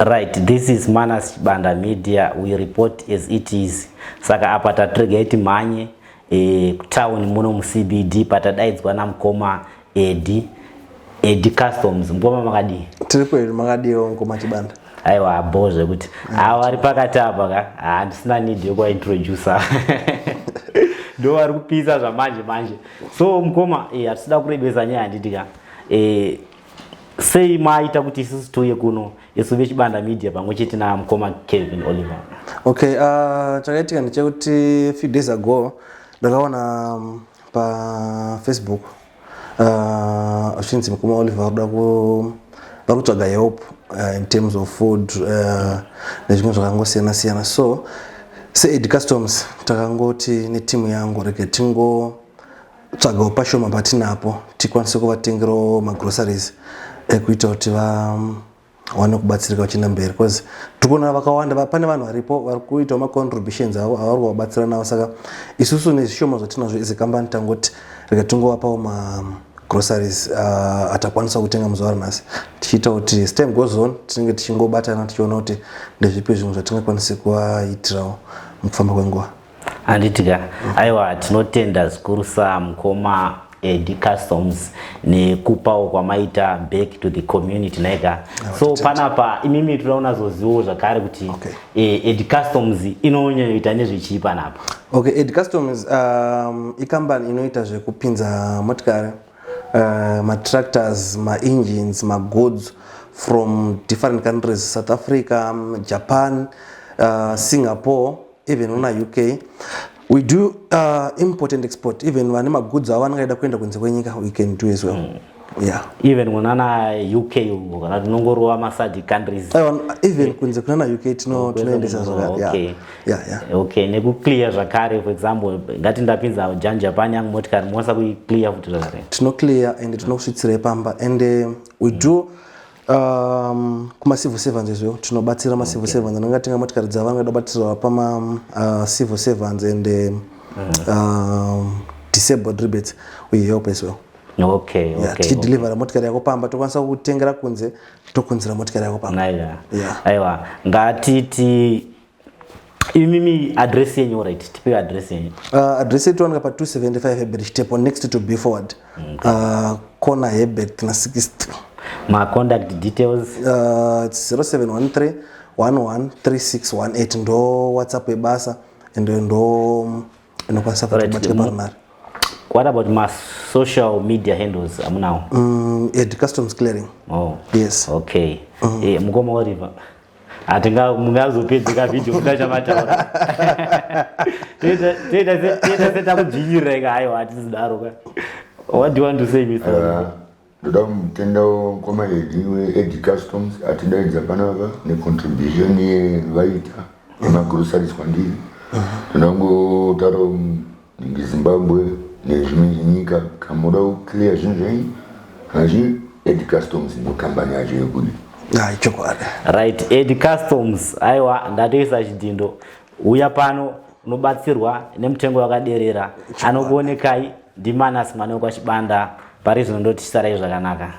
Right, this is Manass Chibanda Media. We report as it is. Saka apa tatrega iti manye town muno mu CBD patadaidzwa na mkoma Eddy Customs. Mkoma makadi. Tirikweli makadi yo mkoma Chibanda. Aiwa boze kuti. Awari pakati apa ka. Handisina need yokwa introducer. Do vari kupisa zvamanje. So mkoma atisida kurebesa nyaya handitika. Sei maita kuti isusu tuye kuno yesu vechibanda media pamwe chete na mkoma Kevin Oliver. Okay, chakaitika ndechekuti few days ago ndakaona pa Facebook achinzi mkoma Oliver vakutsvaga help in terms of food nezvimwe zvakangosiyana. So Eddy Customs takangoti netimu yangu reke tingotsvagawo pashoma patinapo tikwanise kuvatengerawo magroceries ekuita kuti wane kubatsirika vachienda mberi, because tikuona vakawanda pane vanhu varipo vari kuitawo macontributions avo avari kuvabatsira navo. Saka isusu nezvishoma zvatinazvo as a company tangoti reka tingovapawo magroceries atakwanisa kutenga muzuva ranhasi, tichiita kuti as time goes on tinenge tichingobatana tichiona kuti ndezvipi zvimwe zvatingakwanise kuvaitirawo mukufamba kwenguva. Handitika aiwa tinotenda zvikuru mkoma Eddy Customs nekupawo kwamaita back to the community naika. So panapa imimi tunaona zoziwo zvakare kuti Eddy Customs inonyoita nezvichii panapa. Okay, Eddy Customs ikambani inoita zvekupinza motikari, ma-tractors, ma-engines, ma-goods from different countries, South Africa, Japan, Singapore, even una UK. We do import and export. Even when my goods are one kwenda kunze kwenyika, we can do as well. Yeah. Even when na UK kana tinongorowa masadi countries. Even kunze kuna UK tunoendesa zvakare. Okay. Yeah. Okay, neku clear zvakare, for example, ngati ndapinza Japan yangu motikari mwanza ku clear futi zvakare. Tino clear and tinosvitsira pamba, and we do kuma civil servants as well. Tinobatsira ma civil servants anongatenga motikari dzavangada batsira pama civil servants and disabled rebates we help as well. Okay. Deliver motikari yako pamba tokwanisa kutengera kunze tokunzira motikari yako pamba. Aiwa ngatiti imimi address yenyu, right? Tipe address yenyu. Address yetu anga pa 275 Herbert Step next to Be Forward. Corner Herbert na 60. My contact details it's 0713 113618 ndo WhatsApp ebasa and ndo inokwanisa kubatika partner. What about my social media handles now? Eddy Customs Clearing. Oh. Yes. Okay. Mkoma Oliver. Atinga mungazopedzeka video kudacha mataura. Teta seta kujireka ayo atizidaro ka. What do you want to say, Mr. Ndoda mutenda mkoma Eddy Customs atidaidza panapa necontribution yevaita nemagroceries kwandiri. Tinangotaro Zimbabwe nezvimwe nyika kamoda kuclear zvinhu zvenyu hachi Eddy Customs ndokampani yacho yekudi. Chokwadi. Right, Eddy Customs aiwa ndatoisa chidindo uya pano unobatsirwa nemutengo wakaderera. Anokuonekai ndi Manass mwana kwa Chibanda. Parizvo ndoti sarai zvakanaka.